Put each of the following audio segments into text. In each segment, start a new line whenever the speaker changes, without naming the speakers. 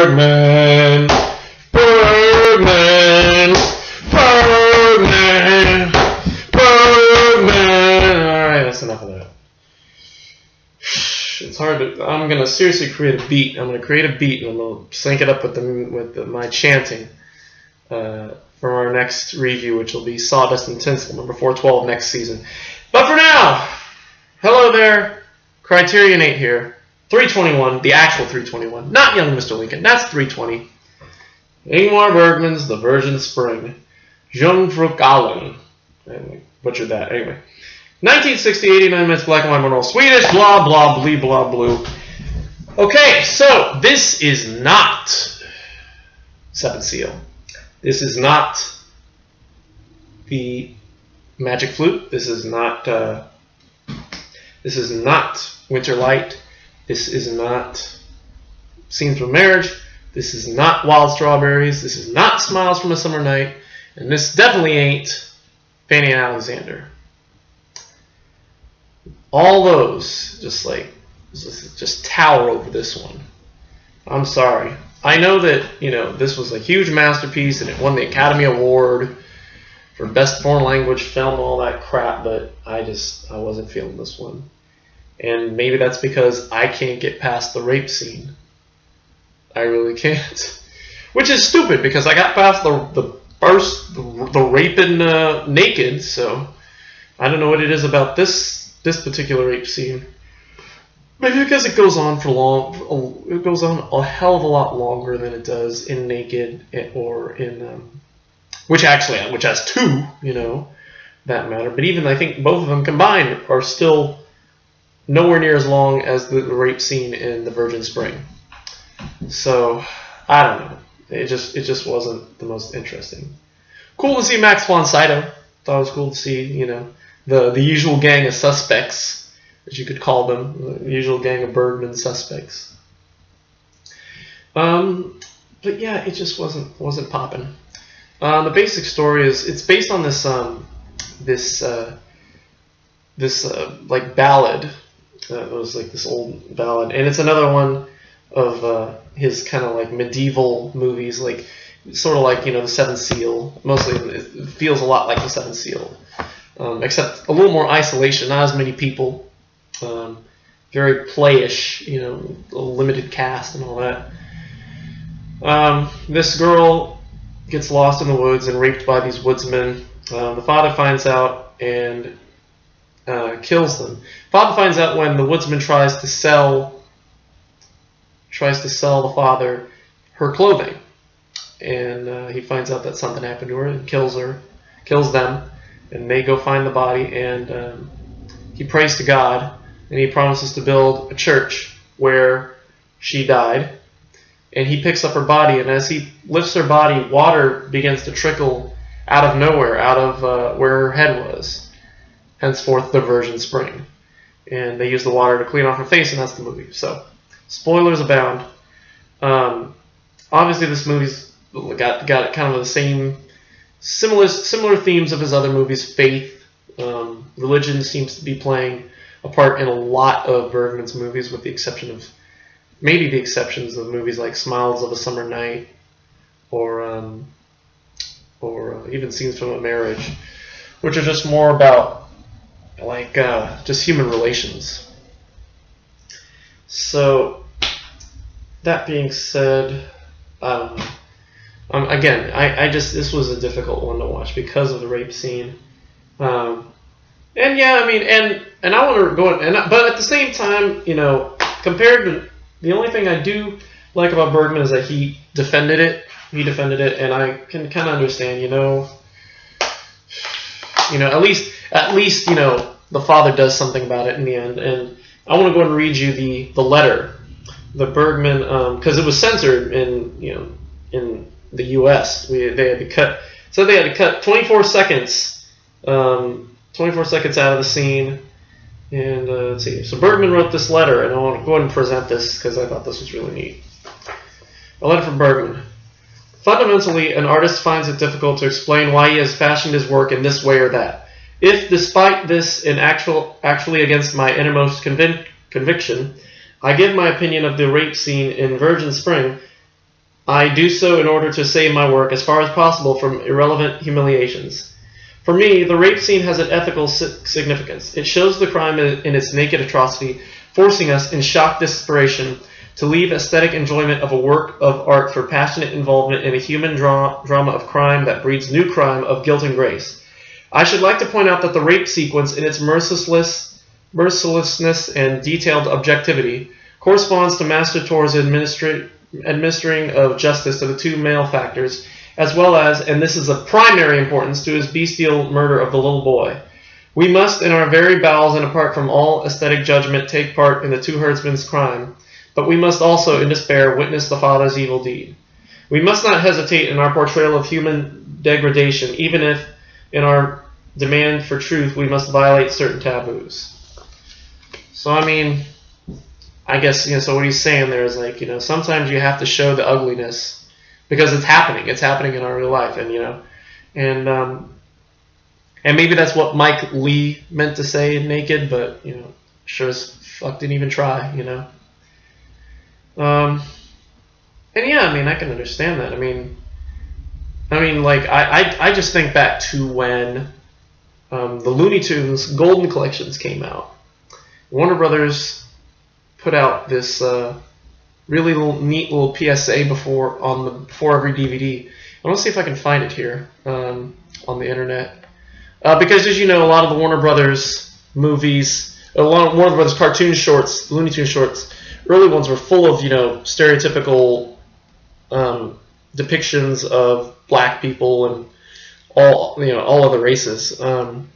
Bergman. Bergman. Bergman. Bergman. Alright, that's enough of that. It's hard to. I'm gonna seriously create a beat. I'm gonna create a beat and I'm gonna sync it up with my chanting for our next review, which will be Sawdust and Tinsel, number 412 next season. But for now, hello there, CriterioNate here. 321, the actual 321, not young Mr. Lincoln. That's 320. Ingmar Bergman's The Virgin Spring. Jean-Luc Allen. Anyway, butchered that. Anyway. 1960, 89 minutes, black and white, Monroe, Swedish, blah, blah, blee, blah, blue. Okay, so this is not Seventh Seal. This is not the Magic Flute. This is not Winter Light. This is not Scenes from Marriage. This is not Wild Strawberries. This is not Smiles from a Summer Night. And this definitely ain't Fanny and Alexander. All those just tower over this one. I'm sorry. I know that, this was a huge masterpiece and it won the Academy Award for Best Foreign Language Film and all that crap, but I wasn't feeling this one. And maybe that's because I can't get past the rape scene. I really can't. Which is stupid because I got past the raping naked, so I don't know what it is about this particular rape scene. Maybe because it goes on for long. It goes on a hell of a lot longer than it does in Naked or in which has two, that matter. But even I think both of them combined are still nowhere near as long as the rape scene in The Virgin Spring. So I don't know. It just wasn't the most interesting. Cool to see Max von Sydow. Thought it was cool to see the usual gang of suspects, as you could call them, the usual gang of Bergman suspects. But yeah, it just wasn't popping. The basic story is it's based on this like ballad. It was like this old ballad, and it's another one of his kind of like medieval movies, like sort of like the Seventh Seal. Mostly, it feels a lot like the Seventh Seal. Except a little more isolation, not as many people, very playish, limited cast and all that. This girl gets lost in the woods and raped by these woodsmen. The father finds out and kills them. Father finds out when the woodsman tries to sell the father her clothing, and he finds out that something happened to her and kills them. And they go find the body, and he prays to God, and he promises to build a church where she died. And he picks up her body, and as he lifts her body, water begins to trickle out of nowhere, out of where her head was. Henceforth, the Virgin Spring. And they use the water to clean off her face, and that's the movie. So, spoilers abound. Obviously, this movie's got kind of the same... Similar themes of his other movies. Faith, religion seems to be playing a part in a lot of Bergman's movies, with the exceptions of movies like Smiles of a Summer Night, or even Scenes from a Marriage, which are just more about just human relations. So that being said, I don't know. Again, this was a difficult one to watch because of the rape scene. And yeah, and I want to go, but at the same time, compared to the only thing I do like about Bergman is that he defended it. And I can kind of understand, at least, the father does something about it in the end. And I want to go and read you the letter, the Bergman, because it was censored in the U.S. They had to cut 24 seconds out of the scene. And let's see. So Bergman wrote this letter, and I want to go ahead and present this because I thought this was really neat. A letter from Bergman. Fundamentally, an artist finds it difficult to explain why he has fashioned his work in this way or that. If, despite this, and actually against my innermost conviction, I give my opinion of the rape scene in Virgin Spring, I do so in order to save my work as far as possible from irrelevant humiliations. For me, the rape scene has an ethical significance. It shows the crime in its naked atrocity, forcing us, in shocked desperation, to leave aesthetic enjoyment of a work of art for passionate involvement in a human drama of crime that breeds new crime of guilt and grace. I should like to point out that the rape sequence, in its mercilessness and detailed objectivity, corresponds to Master Tor's administering of justice to the two malefactors, as well as, and this is of primary importance, to his bestial murder of the little boy. We must, in our very bowels and apart from all aesthetic judgment, take part in the two herdsmen's crime, but we must also, in despair, witness the father's evil deed. We must not hesitate in our portrayal of human degradation, even if, in our demand for truth, we must violate certain taboos. So, I mean, I guess, so what he's saying there is like, sometimes you have to show the ugliness because it's happening. It's happening in our real life, and and maybe that's what Mike Lee meant to say in Naked, but sure as fuck didn't even try, and yeah, I mean, I can understand that. I mean, like I just think back to when the Looney Tunes Golden Collections came out. Warner Brothers put out this really neat little PSA before every DVD. I want to see if I can find it here on the internet, because as you know, a lot of the Warner Brothers movies, a lot of Warner Brothers cartoon shorts, Looney Tunes shorts, early ones were full of stereotypical depictions of black people and all other races, and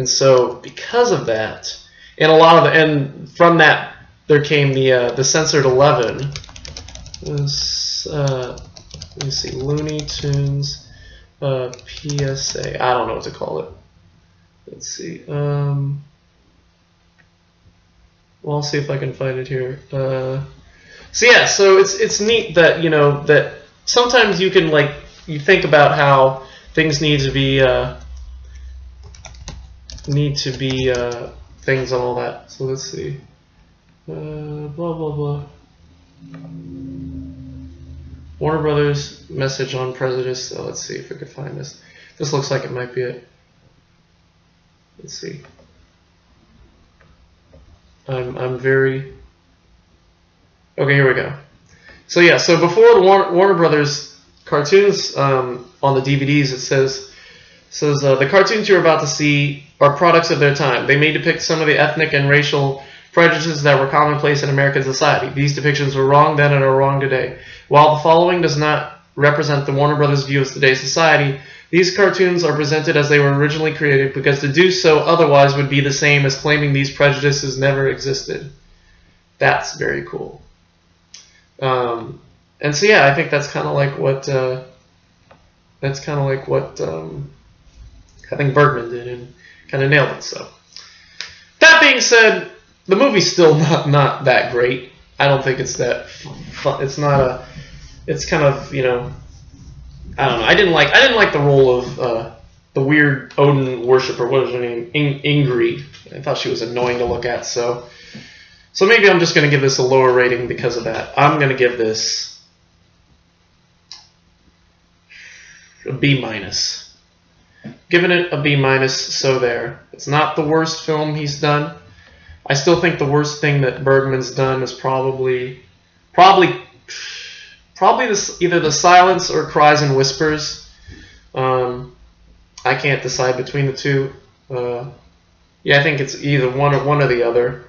so because of that, and from that there came the censored 11. Let me see, Looney Tunes PSA. I don't know what to call it. Let's see. Well, I'll see if I can find it here. So yeah, so it's neat that that sometimes you can you think about how things need to be things and all that. So let's see. Blah blah blah. Warner Brothers message on prejudice. So let's see if we could find this. This looks like it might be it. Let's see. I'm very okay. Here we go. So yeah. So before the Warner Brothers cartoons on the DVDs, it says the cartoons you're about to see are products of their time. They may depict some of the ethnic and racial prejudices that were commonplace in American society. These depictions were wrong then and are wrong today. While the following does not represent the Warner Brothers view of today's society, these cartoons are presented as they were originally created, because to do so otherwise would be the same as claiming these prejudices never existed. That's very cool. And so yeah, I think that's kind of like what I think Bergman did and kind of nailed it. So that being said, the movie's still not that great. I don't think it's that fun. It's not a. It's kind of I don't know. I didn't like the role of the weird Odin worshiper. What was her name? Ingrid. I thought she was annoying to look at. So maybe I'm just going to give this a lower rating because of that. I'm going to give this a B-. Giving it a B-. So there. It's not the worst film he's done. I still think the worst thing that Bergman's done is probably either The Silence or Cries and Whispers. I can't decide between the two. Yeah, I think it's either one or the other.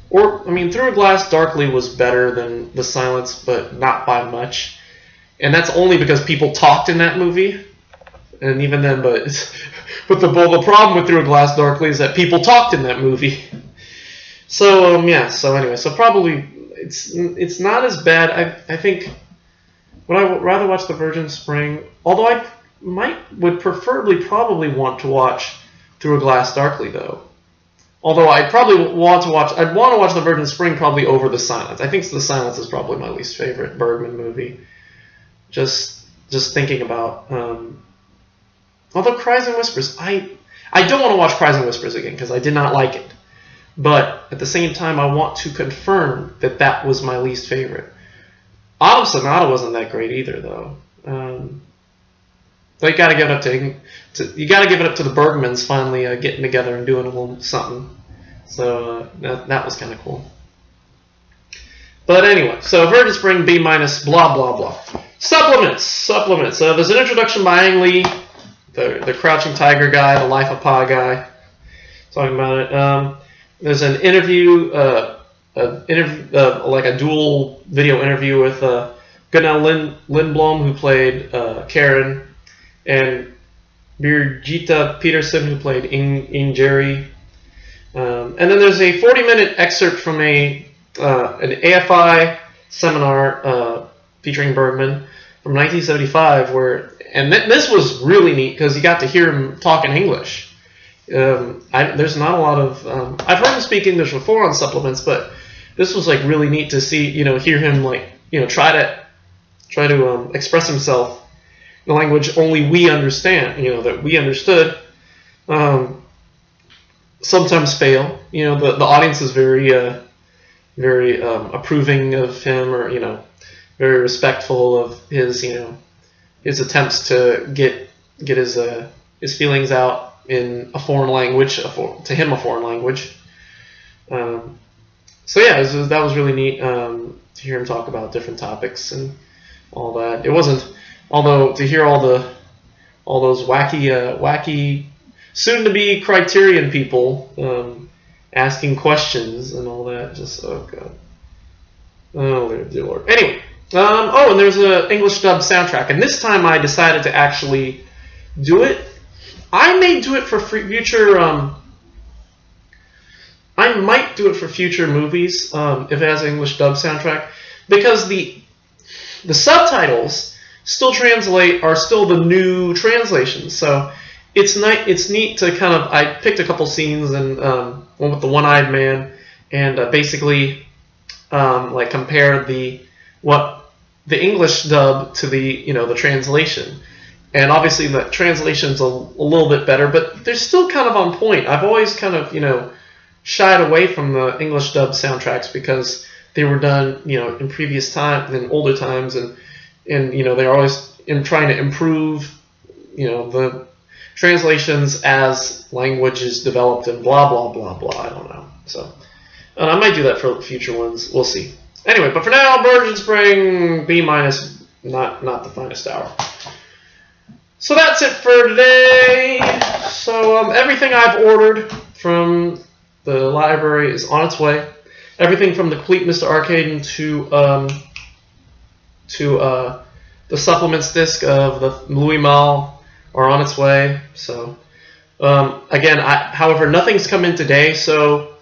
Or Through a Glass Darkly was better than The Silence, but not by much. And that's only because people talked in that movie. And even then, but the problem with Through a Glass Darkly is that people talked in that movie. So yeah. So anyway, so probably it's not as bad. I think. Would I rather watch The Virgin Spring? Although I would probably want to watch Through a Glass Darkly though. Although I'd want to watch The Virgin Spring probably over The Silence. I think The Silence is probably my least favorite Bergman movie. Just thinking about. Although Cries and Whispers, I don't want to watch Cries and Whispers again because I did not like it. But at the same time, I want to confirm that was my least favorite. Autumn Sonata wasn't that great either, though. But you got to give it up to the Bergmans finally getting together and doing a little something. So that was kind of cool. But anyway, so Virgin Spring B minus blah blah blah. Supplements. There's an introduction by Ang Lee, the Crouching Tiger guy, the Life of Pi guy, talking about it. There's an interview, like a dual video interview with Gunnel Lindblom, who played Karen, and Birgitta Peterson, who played Ing Jerry. And then there's a 40-minute excerpt from an AFI seminar featuring Bergman from 1975, this was really neat because you got to hear him talk in English. There's not a lot of I've heard him speak English before on supplements, but this was like really neat to see, hear him try to express himself in a language only we understand, that we understood. Sometimes fail. The audience is very approving of him, or very respectful of his his attempts to get his feelings out in a foreign language, to him a foreign language. So yeah, that was really neat to hear him talk about different topics and all that. It wasn't, although to hear all those wacky soon-to-be Criterion people asking questions and all that, just oh god, oh dear Lord. Anyway, and there's an English dub soundtrack, and this time I decided to actually do it. I may do it for future. I might do it for future movies if it has an English dub soundtrack, because the subtitles are still the new translations. So it's neat to kind of, I picked a couple scenes, and one with the one-eyed man, and basically like compare the English dub to the translation. And obviously the translation's a little bit better, but they're still kind of on point. I've always kind of, shied away from the English dub soundtracks because they were done, in previous time, in older times, and they're always trying to improve, the translations as languages developed and blah, blah, blah, blah. I don't know. So I might do that for future ones. We'll see. Anyway, but for now, Virgin Spring B minus, not the finest hour. So that's it for today. So everything I've ordered from the library is on its way. Everything from the complete Mr. Arcaden to the supplements disc of the Louis Malle are on its way. So again, however, nothing's come in today. So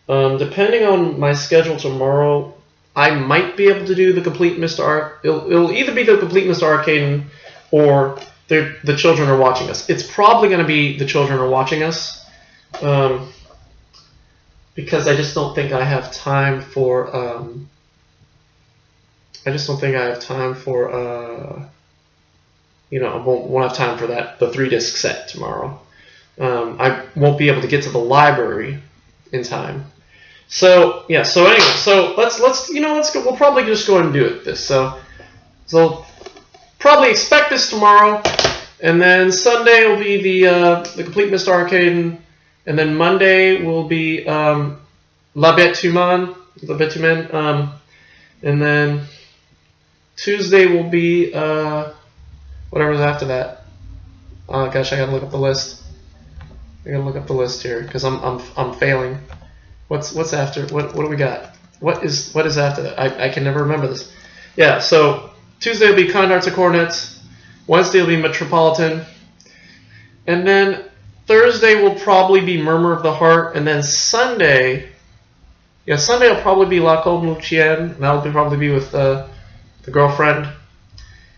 depending on my schedule tomorrow, I might be able to do the complete Mr. It'll either be the complete Mr. Arcaden or the Children Are Watching Us. It's probably going to be The Children Are Watching Us, because I just don't think I have time for. I won't have time for the 3-disc set tomorrow. I won't be able to get to the library in time. So yeah. So anyway, so let's go. We'll probably just go ahead and do it. So probably expect this tomorrow, and then Sunday will be the complete Mr. Arcaden, and then Monday will be La Bête Humaine, and then Tuesday will be whatever's after that. Oh gosh, I gotta look up the list. I gotta look up the list here because I'm failing. What's after? What do we got? What is after that? I can never remember this. Yeah, so Tuesday will be Kind Hearts and Cornets. Wednesday will be Metropolitan. And then Thursday will probably be Murmur of the Heart. And then Sunday will probably be La Colombe Lucienne. That'll probably be with the girlfriend.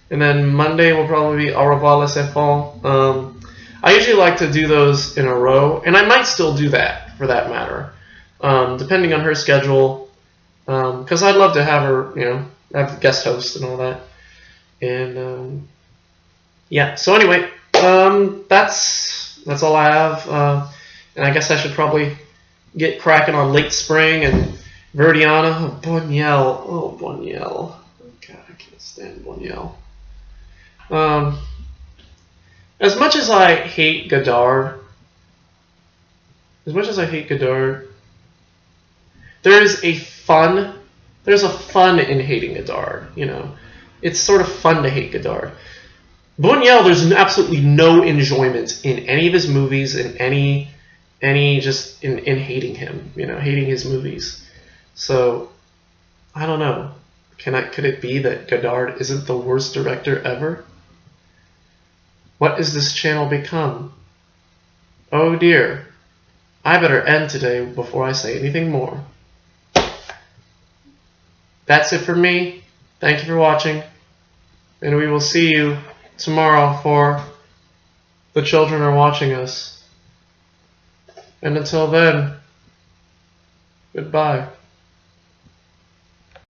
And then Monday will probably be Au revoir les enfants. I usually like to do those in a row. And I might still do that, for that matter. Depending on her schedule. Because I'd love to have her, have guest host and all that. And yeah, so anyway, that's all I have. And I guess I should probably get cracking on Late Spring and Verdiana. Oh, Buñuel. God, I can't stand Buñuel. As much as I hate Godard, there's a fun in hating Godard. You know, it's sort of fun to hate Godard. Buñuel, there's absolutely no enjoyment in any of his movies, in any just in hating him. You know, hating his movies. So, I don't know. Could it be that Godard isn't the worst director ever? What has this channel become? Oh dear. I better end today before I say anything more. That's it for me. Thank you for watching. And we will see you tomorrow for The Children Are Watching Us. And until then, goodbye.